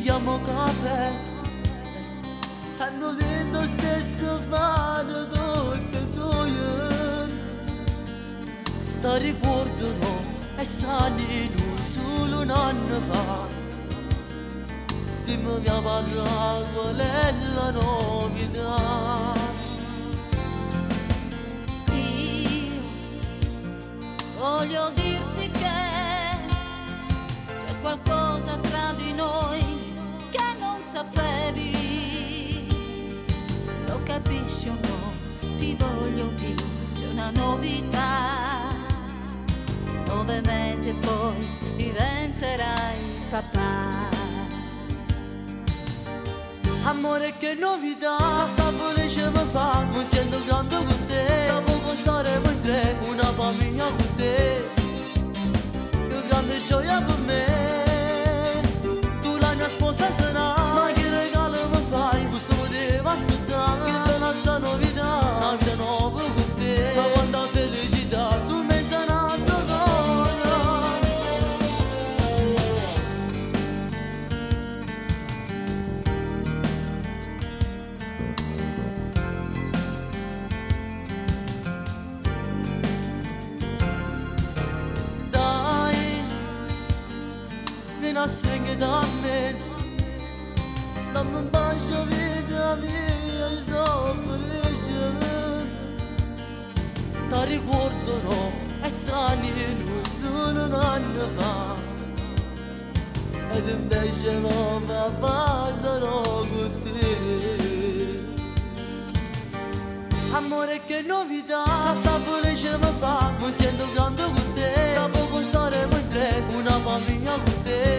beviamo caffè, stanno dentro stesso fanno tutte e due. Ti ricordano e sanno noi solo un anno fa. Dimmi mia padre qual è la novità. Io voglio dirti che c'è qualcosa tra di noi che non sapevi. Lo capisci o no? Ti voglio dire, c'è una novità. 9 mesi e poi diventerai papà. Amore che novità, sapore ce mi fa, mi sento grande con te. Tra poco saremo in tre, una famiglia con te. Più grande gioia per me. Tu la mia sposa sarai, ma che regalo mi fai? Questo potevo aspettare, che te la sta novità, una vita nuova con te. Ma quanta felicità, tu mi sarai un altro dono. Vieni a stringere da me, dammi un bacio vita mia, io sono felice. Ti ricordano, è strano noi solo un anno fa. Ed invece no, papà sarò con te. Amore che novità, sapore ce mi fa, mi sento grande con te. Tra poco saremo in tre, una famiglia con te.